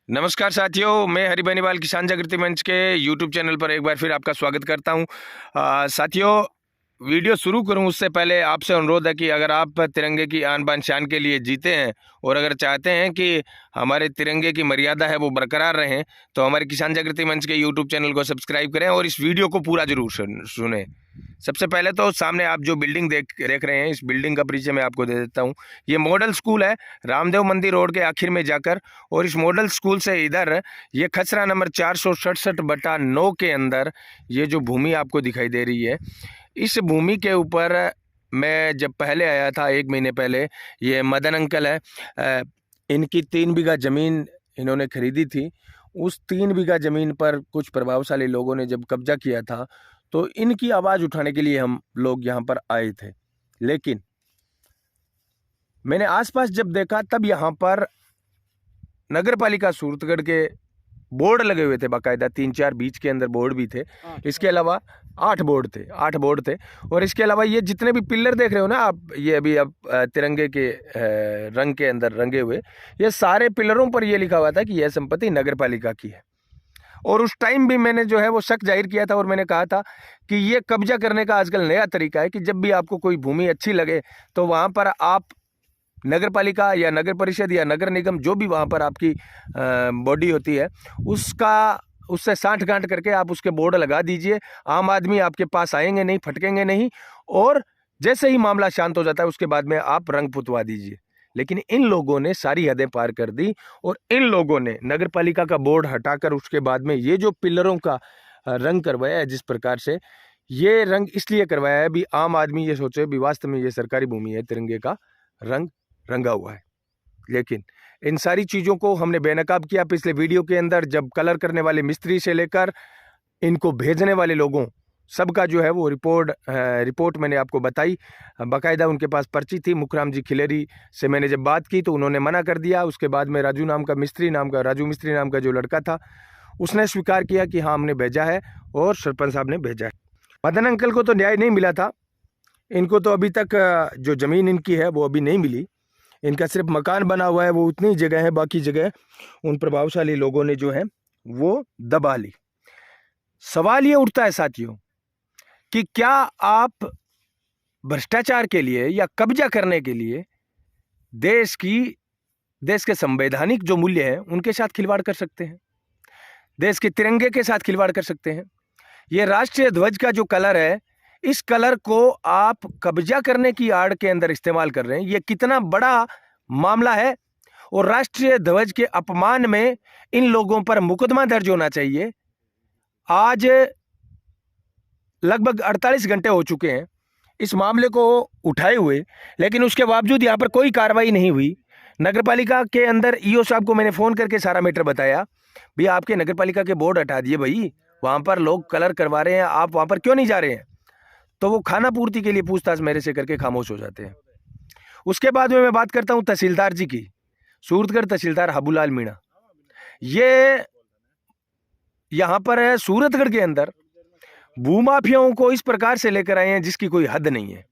नमस्कार साथियों, मैं हरि बेनीवाल किसान जागृति मंच के यूट्यूब चैनल पर एक बार फिर आपका स्वागत करता हूं। साथियों, वीडियो शुरू करूं उससे पहले आपसे अनुरोध है कि अगर आप तिरंगे की आन बान शान के लिए जीते हैं और अगर चाहते हैं कि हमारे तिरंगे की मर्यादा है वो बरकरार रहें, तो हमारे किसान जागृति मंच के यूट्यूब चैनल को सब्सक्राइब करें और इस वीडियो को पूरा जरूर सुने। सबसे पहले तो सामने आप जो बिल्डिंग देख रहे हैं, इस बिल्डिंग का परिचय मैं आपको दे देता हूँ। ये मॉडल स्कूल है, रामदेव मंदिर रोड के आखिर में जाकर, और इस मॉडल स्कूल से इधर ये खसरा नंबर 467/9 के अंदर ये जो भूमि आपको दिखाई दे रही है, इस भूमि के ऊपर मैं जब पहले आया था 1 महीने पहले, ये मदन अंकल है, इनकी 3 बीघा ज़मीन इन्होंने खरीदी थी। उस 3 बीघा ज़मीन पर कुछ प्रभावशाली लोगों ने जब कब्जा किया था, तो इनकी आवाज़ उठाने के लिए हम लोग यहाँ पर आए थे। लेकिन मैंने आसपास जब देखा तब यहाँ पर नगर पालिका सूरतगढ़ के बोर्ड लगे हुए थे, बाकायदा 3-4 बीच के अंदर बोर्ड भी थे। इसके अलावा 8 बोर्ड थे। और इसके अलावा ये जितने भी पिलर देख रहे हो ना आप, ये अभी अब तिरंगे के रंग के अंदर रंगे हुए, ये सारे पिलरों पर ये लिखा हुआ था कि यह संपत्ति नगर पालिका की है। और उस टाइम भी मैंने जो है वो शक जाहिर किया था और मैंने कहा था कि ये कब्जा करने का आजकल नया तरीका है कि जब भी आपको कोई भूमि अच्छी लगे तो वहाँ पर आप नगर पालिका या नगर परिषद या नगर निगम, जो भी वहाँ पर आपकी बॉडी होती है, उससे साठ-गांठ करके आप उसके बोर्ड लगा दीजिए। आम आदमी आपके पास आएंगे नहीं, फटकेंगे नहीं, और जैसे ही मामला शांत हो जाता है उसके बाद में आप रंग पुतवा दीजिए। लेकिन इन लोगों ने सारी हदें पार कर दी और इन लोगों ने नगर पालिका का बोर्ड हटाकर उसके बाद में ये जो पिलरों का रंग करवाया है, जिस प्रकार से ये रंग इसलिए करवाया है भी आम आदमी ये सोचे भी वास्तव में ये सरकारी भूमि है, तिरंगे का रंग रंगा हुआ है। लेकिन इन सारी चीज़ों को हमने बेनकाब किया पिछले वीडियो के अंदर, जब कलर करने वाले मिस्त्री से लेकर इनको भेजने वाले लोगों सबका जो है वो रिपोर्ट मैंने आपको बताई। बाकायदा उनके पास पर्ची थी। मुखराम जी खिलेरी से मैंने जब बात की तो उन्होंने मना कर दिया। उसके बाद में राजू मिस्त्री नाम का जो लड़का था, उसने स्वीकार किया कि हाँ हमने भेजा है और सरपंच साहब ने भेजा है। मदन अंकल को तो न्याय नहीं मिला था। इनको तो अभी तक जो ज़मीन इनकी है वो अभी नहीं मिली। इनका सिर्फ मकान बना हुआ है, वो उतनी जगह है, बाकी जगह उन प्रभावशाली लोगों ने जो है वो दबा ली। सवाल ये उठता है साथियों कि क्या आप भ्रष्टाचार के लिए या कब्जा करने के लिए देश के संवैधानिक जो मूल्य हैं उनके साथ खिलवाड़ कर सकते हैं? देश के तिरंगे के साथ खिलवाड़ कर सकते हैं? ये राष्ट्रीय ध्वज का जो कलर है, इस कलर को आप कब्जा करने की आड़ के अंदर इस्तेमाल कर रहे हैं। ये कितना बड़ा मामला है, और राष्ट्रीय ध्वज के अपमान में इन लोगों पर मुकदमा दर्ज होना चाहिए। आज लगभग 48 घंटे हो चुके हैं इस मामले को उठाए हुए, लेकिन उसके बावजूद यहाँ पर कोई कार्रवाई नहीं हुई। नगरपालिका के अंदर ईओ साहब को मैंने फ़ोन करके सारा मैटर बताया, भैया आपके नगरपालिका के बोर्ड हटा दिए भाई, वहाँ पर लोग कलर करवा रहे हैं, आप वहाँ पर क्यों नहीं जा रहे हैं? तो वो खाना पूर्ति के लिए पूछताछ मेरे से करके खामोश हो जाते हैं। उसके बाद में मैं बात करता हूँ तहसीलदार जी की, सूरतगढ़ तहसीलदार हबूलाल मीणा। ये यहाँ पर है सूरतगढ़ के अंदर भूमाफियाओं को इस प्रकार से लेकर आए हैं जिसकी कोई हद नहीं है।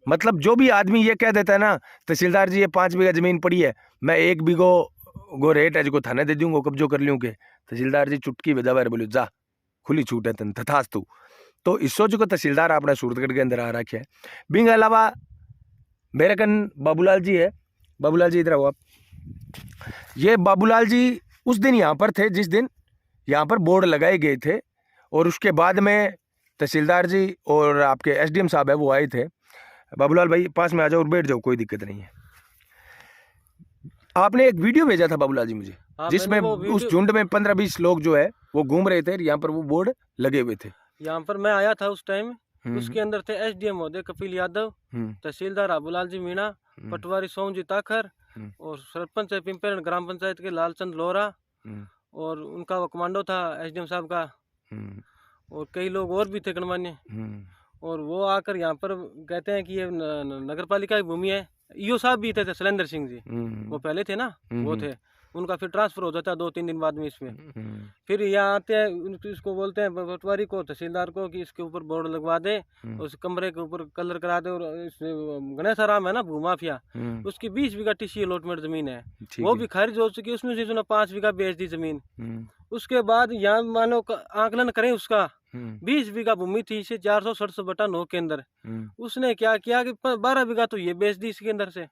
मतलब जो भी आदमी ये कह देता है ना, तहसीलदार जी ये 5 बीघा जमीन पड़ी है, मैं 1 बीघो गो रेट है जो थाने दे दूंगा, कब्जो कर लूँ के। तहसीलदार जी चुटकी बजावर बोले जा खुली छूट है तन तथास्तु। तो इस सोच को तहसीलदार अपना सूरतगढ़ के अंदर आ रखे है। बिंग अलावा मेरे कन बाबूलाल जी है। बाबूलाल जी इधर आओ आप। ये बाबूलाल जी उस दिन यहाँ पर थे जिस दिन यहाँ पर बोर्ड लगाए गए थे, और उसके बाद में तहसीलदार जी और आपके एसडीएम साहब है वो आए थे। बाबूलाल भाई पास में आ जाओ और बैठ जाओ, कोई दिक्कत नहीं है। आपने एक वीडियो भेजा था बाबूलाल जी मुझे, जिसमें उस झुंड में 15-20 लोग जो है वो घूम रहे थे, यहाँ पर वो बोर्ड लगे हुए थे। यहाँ पर मैं आया था उस टाइम, उसके अंदर थे एसडीएम महोदय कपिल यादव, तहसीलदार हबूलाल जी मीणा, पटवारी सोमजी ताखर, और सरपंच पिंपरण ग्राम पंचायत के लालचंद लोहरा, और उनका वो कमांडो था एसडीएम साहब का, और कई लोग और भी थे गणमान्य। और वो आकर यहाँ पर कहते हैं कि ये नगर पालिका की भूमि है। ईओ साहब भी थे, शैलेंद्र सिंह जी, वो पहले थे ना, वो थे। उनका फिर ट्रांसफर हो जाता है 2-3 दिन बाद में इसमें। फिर यहाँ आते हैं, इसको बोलते हैं पटवारी को, तहसीलदार को कि इसके ऊपर बोर्ड लगवा दे, उस कमरे के ऊपर कलर करा दे। और गणेश आराम है ना भूमाफिया, उसकी 20 बीघा टीसी अलॉटमेंट जमीन है, वो भी खारिज हो चुकी है। उसमें से उसने 5 बीघा बेच दी जमीन। उसके बाद यहाँ मानो आकलन करें, उसका 20 बीघा भूमि थी इसे 467/9 के अंदर। उसने क्या किया कि 12 बीघा तो ये बेच दी इसके अंदर से,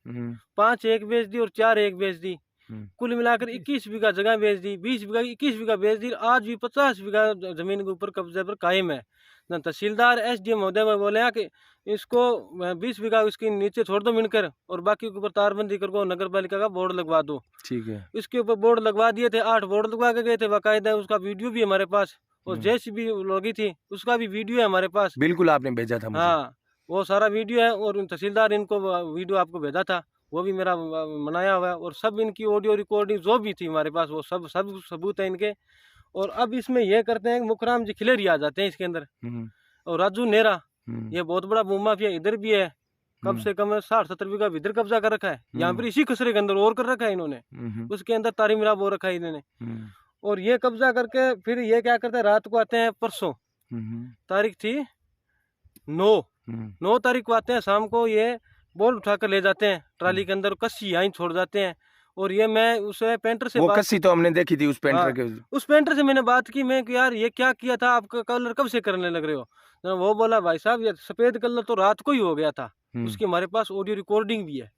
5 एक बेच दी और 4 एक बेच दी। कुल मिलाकर 21 बीघा जगह बेच दी, 20 बीघा 21 बीघा बेच दी। आज भी 50 बीघा जमीन के ऊपर कब्जे पर कायम है। तहसीलदार SDM महोदय बोले कि इसको 20 बीघा इसके नीचे छोड़ दो मिनकर, और बाकी के ऊपर तारबंदी कर को नगर पालिका का बोर्ड लगवा दो। ठीक है। इसके ऊपर बोर्ड लगवा दिए थे, 8 बोर्ड लगवा के गए थे बाकायदा। उसका वीडियो भी हमारे पास, और JCB लगी थी उसका भी वीडियो है हमारे पास। बिल्कुल, आपने भेजा था मुझे। हाँ, वो सारा वीडियो है, और तहसीलदार इनको वीडियो आपको भेजा था, वो भी मेरा बनाया हुआ है। और सब इनकी ऑडियो रिकॉर्डिंग जो भी थी हमारे पास, वो सब सबूत है इनके। और अब इसमें ये करते हैं कि मुखराम जी खिलेरी आ जाते हैं इसके अंदर, और राजू नेरा, ये बहुत बड़ा भूमाफिया इधर भी है, कम से कम 60-70 बीघा इधर कब्जा कर रखा है। यहाँ पर इसी खसरे के अंदर और कर रखा है इन्होंने, उसके अंदर तारीमिरा बो रखा है इन्होंने। और ये कब्जा करके फिर ये क्या करते हैं, रात को आते हैं, परसों तारीख थी 9 तारीख को आते हैं शाम को, ये बोर्ड उठाकर ले जाते हैं ट्राली के अंदर, कस्सी यहीं छोड़ जाते हैं। और ये मैं उस पेंटर से वो कस्सी तो हमने देखी थी उस पेंटर के, उस पेंटर से मैंने बात की, मैं कि यार ये क्या किया था, आप कलर कब से करने लग रहे हो? तो वो बोला भाई साहब ये सफेद कलर तो रात को ही हो गया था, उसकी हमारे पास ऑडियो रिकॉर्डिंग भी है।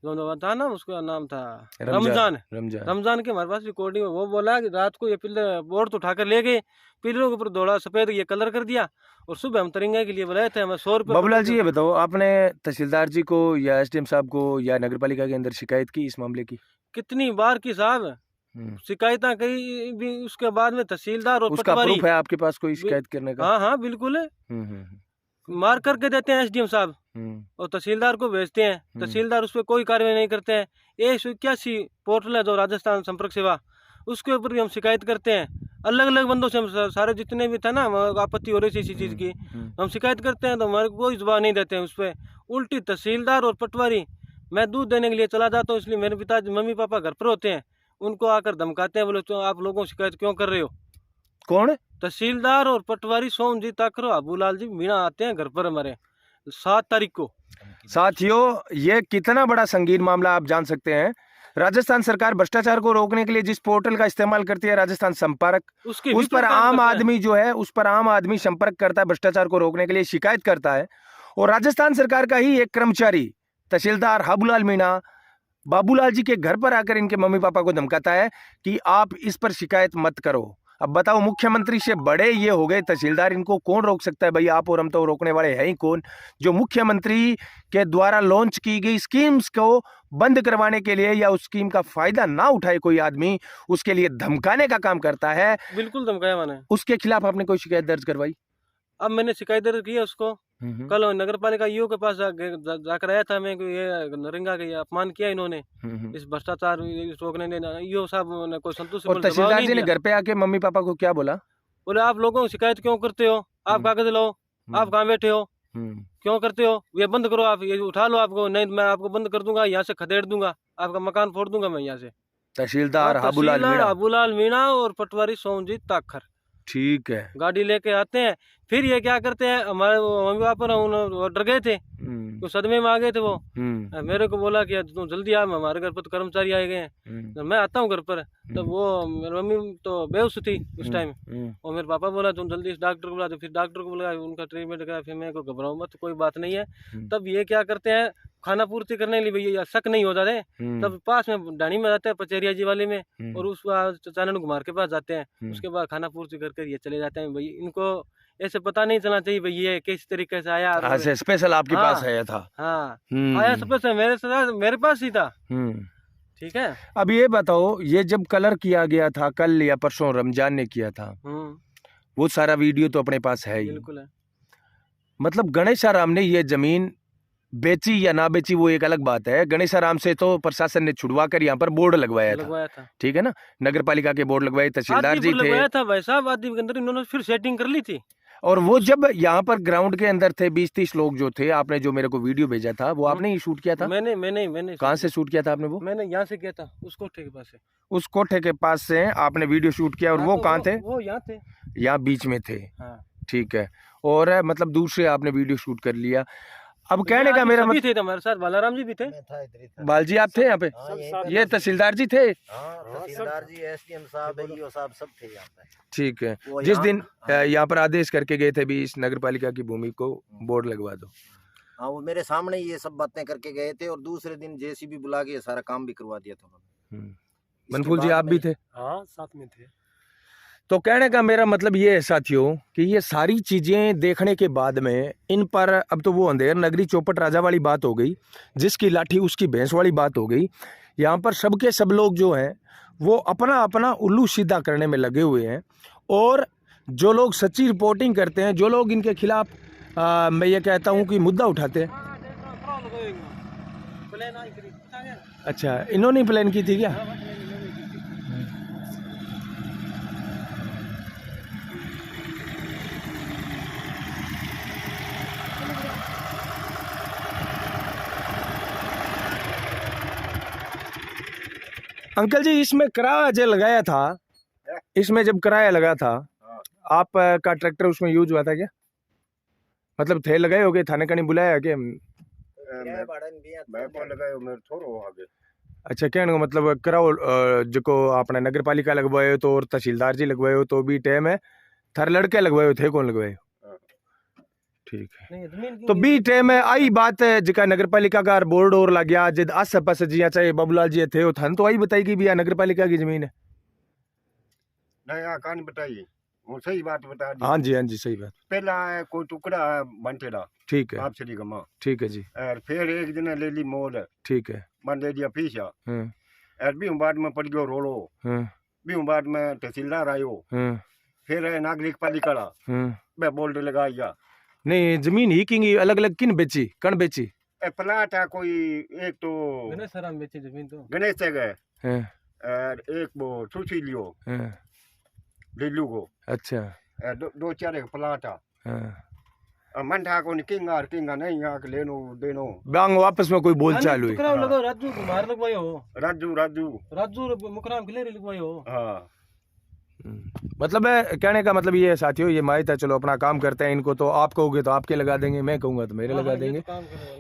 जो था ना, उसका नाम था रमजान के हमारे पास रिकॉर्डिंग है। वो बोला कि रात को ये पिलर बोर्ड तो उठाकर ले गए, पिलरों के ऊपर दौड़ा सफेद ये कलर कर दिया, और सुबह हम तरिंगा के लिए बुलाए थे, हमें 100 रुपये। बाबूलाल जी, ये बताओ, आपने तहसीलदार जी को या SDM साहब को या नगर पालिका के अंदर शिकायत की इस मामले की? कितनी बार की साहब, शिकायत करी भी। उसके बाद में तहसीलदार और उसका प्रूफ है आपके पास कोई शिकायत करने का? हाँ बिल्कुल है, मार करके देते हैं SDM साहब, और तहसीलदार को भेजते हैं, तहसीलदार उस पर कोई कार्रवाई नहीं करते हैं। 181 पोर्टल है जो राजस्थान संपर्क सेवा, उसके ऊपर भी हम शिकायत करते हैं। अलग अलग बंदों से हम सारे जितने भी था ना, आपत्ति हो रही थी इसी चीज़ की, हम शिकायत करते हैं तो हमारे कोई जवाब नहीं देते हैं उस पर। उल्टी तहसीलदार और पटवारी, मैं दूध देने के लिए चला जाता हूँ, इसलिए मेरे पिताजी मम्मी पापा घर पर होते हैं, उनको आकर धमकाते हैं, बोले तो आप लोगों शिकायत क्यों कर रहे हो? कौन? तहसीलदार और पटवारी सोमजीत ताकरो, अबूलाल जी मीणा आते हैं घर पर हमारे 7 तारीख को। साथियों, ये कितना बड़ा संगीन मामला आप जान सकते हैं। राजस्थान सरकार भ्रष्टाचार को रोकने के लिए जिस पोर्टल का इस्तेमाल करती है, राजस्थान संपर्क, उस पर आम आदमी जो है, उस पर आम आदमी संपर्क करता है, भ्रष्टाचार को रोकने के लिए शिकायत करता है। और राजस्थान सरकार का ही एक कर्मचारी तहसीलदार हाबूलाल मीणा बाबूलाल जी के घर पर आकर इनके मम्मी पापा को धमकाता है कि आप इस पर शिकायत मत करो। अब बताओ, मुख्यमंत्री से बड़े ये हो गए तहसीलदार, इनको कौन रोक सकता है भाई? आप और हम तो रोकने वाले हैं ही कौन? जो मुख्यमंत्री के द्वारा लॉन्च की गई स्कीम्स को बंद करवाने के लिए या उस स्कीम का फायदा ना उठाए कोई आदमी, उसके लिए धमकाने का काम करता है। बिल्कुल धमकाया मैंने। उसके खिलाफ आपने कोई शिकायत दर्ज करवाई? अब मैंने शिकायत दर्ज की है उसको। कल नगर पालिका ईओ के पास जाकर आया था मैं कि ये नरेंगा का ये अपमान किया इन्होंने, इस भ्रष्टाचार रोकने ने। ईओ साहब ने कोई संतुष्ट और तहसीलदार जी ने घर पे आके मम्मी पापा को क्या बोला? बोले आप लोगों को शिकायत क्यों करते हो, आप कागज लो, आप कहाँ बैठे हो, क्यों करते हो, ये बंद करो, आप ये उठा लो, आपको नहीं मैं आपको बंद कर दूंगा, यहाँ से खदेड़ दूंगा, आपका मकान फोड़ दूंगा मैं यहाँ से। तहसीलदार हाबूलाल मीणा और पटवारी सोमजीत ताखर, ठीक है, गाड़ी लेके आते हैं। फिर ये क्या करते हैं, हमारे मम्मी पापा डर गए थे, तो सदमे में आ गए थे वो। मेरे को बोला कि तुम जल्दी आ, हमारे घर पर तो कर्मचारी आए गए हैं। तो मैं आता हूँ घर पर, तब वो मेरी मम्मी तो बेहोश थी उस टाइम, और मेरे पापा बोला तुम जल्दी इस डॉक्टर को बुला दो। फिर डॉक्टर को बुलाया, उनका ट्रीटमेंट कराया। फिर मेरे को घबराओ मत, कोई बात नहीं है। तब ये क्या करते हैं, खाना पूर्ति करने के लिए भैया शक नहीं हो जाते, तब पास में ढाणी में जाते हैं पचेरिया जी वाले में, और उस चानन कुमार के पास जाते हैं। उसके बाद खाना पूर्ति करके ये चले जाते हैं। भाई इनको ऐसे पता नहीं चलना चाहिए भाई ये किस तरीके से आया। स्पेशल आपके पास आया था? हाँ, आया स्पेशल मेरे पास ही था। ठीक है। अब ये बताओ, ये जब कलर किया गया था, कल या परसों रमजान ने किया था, वो सारा वीडियो तो अपने पास है ही। बिल्कुल है। मतलब गणेश आराम ने ये जमीन बेची या ना बेची वो एक अलग बात है। गणेश आराम से तो प्रशासन ने छुड़वा कर यहाँ पर बोर्ड लगवाया था, ठीक है ना, नगर पालिका के बोर्ड लगवाए, तहसीलदार जी थे। लगवाया था भाई साहब, आदि के अंदर इन्होंने फिर सेटिंग कर ली थी। और वो जब यहाँ पर ग्राउंड के अंदर थे 20-30 लोग जो थे, आपने जो मेरे को वीडियो भेजा था वो आपने ही शूट किया था? मैंने कहाँ से शूट किया था आपने? वो मैंने यहाँ से किया था, उस कोठे के पास से। उस कोठे के पास से आपने वीडियो शूट किया। और हाँ, वो तो कहाँ थे? वो यहाँ थे, यहाँ बीच में थे। हाँ। ठीक है। और मतलब दूर से आपने वीडियो शूट कर लिया। अब कहने का मेरा मतलब थे हमारे साथ, बालाराम जी भी थे। बालजी आप थे यहाँ पे? ये तहसीलदार जी थे? तहसीलदार जी, एसडीएम साहब, एईओ साहब सब थे यहाँ पे। ठीक है। जिस दिन यहाँ पर आदेश करके गए थे भी इस नगर पालिका की भूमि को बोर्ड लगवा दो, हाँ, वो मेरे सामने ये सब बातें करके गए थे और दूसरे दिन जेसीबी बुला के सारा काम भी करवा दिया था उन्होंने। मनफूल जी आप भी थे? हाँ, साथ में थे। तो कहने का मेरा मतलब ये है साथियों कि ये सारी चीज़ें देखने के बाद में इन पर अब तो वो अंधेर नगरी चौपट राजा वाली बात हो गई, जिसकी लाठी उसकी भैंस वाली बात हो गई। यहाँ पर सबके सब लोग जो हैं वो अपना अपना उल्लू सीधा करने में लगे हुए हैं। और जो लोग सच्ची रिपोर्टिंग करते हैं, जो लोग इनके खिलाफ मैं ये कहता हूँ कि मुद्दा उठाते हैं। अच्छा, इन्होंने प्लान की थी क्या? अंकल जी, इसमें किराया जो लगाया था, इसमें जब किराया लगा था आप का ट्रैक्टर उसमें यूज हुआ था क्या? मतलब थे लगाए हो गए, थाने का नहीं बुलाया क्या? अच्छा, कहने का मतलब कराओ जो आपने नगर पालिका लगवाए तो और तहसीलदार जी लगवाए हो तो भी टाइम है, थारे लड़के लगवाए हो थे, कौन लगवाए हो? ठीक है। तो बी टाइम है आई बात है जिका नगर पालिका का बोर्ड और लग गया जिद आस पास जिया चाहे बाबूलाल जी थे थान तो आई बताई कि भी नगर पालिका की जमीन है। नहीं कान बताइए, वो सही बात बता दी। हाँ जी सही बात। पहला है कोई टुकड़ा है बंटेड़ा, ठीक है, आप श्री गमा, ठीक है जी। और फिर एक दिन ले ली मोल, ठीक है, मन ले दिया पीछा। और भी बाद में पड़ गयो रोलो, भी बाद में तहसीलदार आयो, फिर नागरिक पालिका मैं बोल्ड लगाया। नहीं, जमीन ही की अलग अलग किन बेची, कौन बेची? प्लाट है कोई, एक तो गणेश राम बेची जमीन, तो गणेश से गए और एक वो सुशी लियो लिलू को। अच्छा, दो चार एक प्लाट है। मन था को किंगा नहीं आके लेनो देनो बांग वापस में कोई बोल चालू है। मुकराम लगो राजू कुमार लगवायो हो, राजू मुकराम के ले लगवायो हो। हाँ, मतलब है कहने का मतलब ये है साथियों, ये माहित है, चलो अपना काम करते हैं। इनको तो आप कहोगे तो आपके लगा देंगे, मैं कहूँगा तो मेरे लगा देंगे।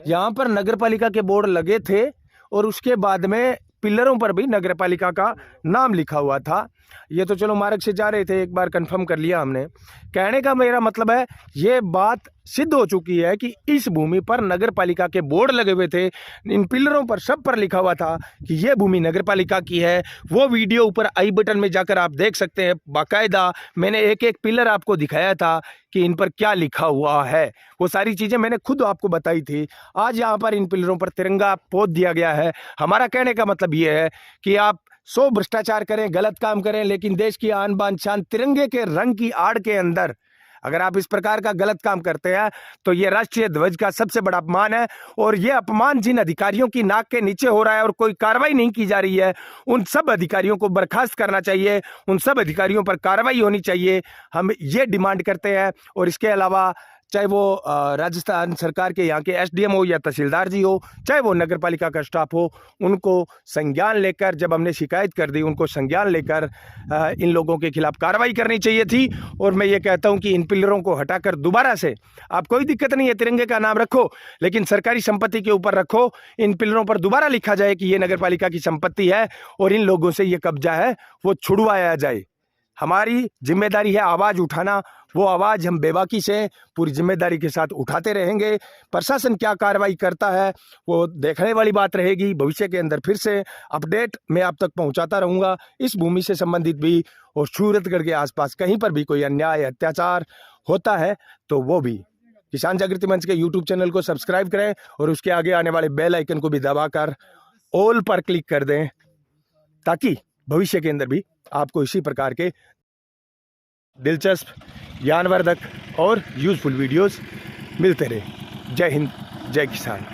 यहाँ पर नगर पालिका के बोर्ड लगे थे और उसके बाद में पिलरों पर भी नगर पालिका का नाम लिखा हुआ था। ये तो चलो मार्ग से जा रहे थे, एक बार कंफर्म कर लिया हमने। कहने का मेरा मतलब है ये बात सिद्ध हो चुकी है कि इस भूमि पर नगर पालिका के बोर्ड लगे हुए थे, इन पिलरों पर सब पर लिखा हुआ था कि ये भूमि नगर पालिका की है। वो वीडियो ऊपर आई बटन में जाकर आप देख सकते हैं, बाकायदा मैंने एक एक पिलर आपको दिखाया था कि इन पर क्या लिखा हुआ है। वो सारी चीज़ें मैंने खुद आपको बताई थी। आज यहाँ पर इन पिलरों पर तिरंगा पोत दिया गया है। हमारा कहने का मतलब ये है कि आप 100 भ्रष्टाचार करें, गलत काम करें, लेकिन देश की आन बान शान तिरंगे के रंग की आड़ के अंदर अगर आप इस प्रकार का गलत काम करते हैं तो ये राष्ट्रीय ध्वज का सबसे बड़ा अपमान है। और ये अपमान जिन अधिकारियों की नाक के नीचे हो रहा है और कोई कार्रवाई नहीं की जा रही है, उन सब अधिकारियों को बर्खास्त करना चाहिए, उन सब अधिकारियों पर कार्रवाई होनी चाहिए। हम ये डिमांड करते हैं। और इसके अलावा चाहे वो राजस्थान सरकार के यहाँ के एसडीएम हो या तहसीलदार जी हो, चाहे वो नगर पालिका का स्टाफ हो, उनको संज्ञान लेकर, जब हमने शिकायत कर दी, उनको संज्ञान लेकर इन लोगों के खिलाफ कार्रवाई करनी चाहिए थी। और मैं ये कहता हूँ कि इन पिलरों को हटाकर दोबारा से, आप कोई दिक्कत नहीं है, तिरंगे का नाम रखो, लेकिन सरकारी संपत्ति के ऊपर रखो। इन पिलरों पर दोबारा लिखा जाए कि ये नगर पालिका की संपत्ति है और इन लोगों से ये कब्जा है वो छुड़वाया जाए। हमारी जिम्मेदारी है आवाज़ उठाना, वो आवाज़ हम बेबाकी से पूरी जिम्मेदारी के साथ उठाते रहेंगे। प्रशासन क्या कार्रवाई करता है वो देखने वाली बात रहेगी। भविष्य के अंदर फिर से अपडेट मैं आप तक पहुंचाता रहूंगा। इस भूमि से संबंधित भी और सूरतगढ़ के आसपास कहीं पर भी कोई अन्याय अत्याचार होता है तो वो भी किसान जागृति मंच के यूट्यूब चैनल को सब्सक्राइब करें और उसके आगे आने वाले बेल आइकन को भी दबाकर ऑल पर क्लिक कर दें, ताकि भविष्य के अंदर भी आपको इसी प्रकार के दिलचस्प, ज्ञानवर्धक और यूजफुल वीडियोस मिलते रहे। जय हिंद, जय किसान।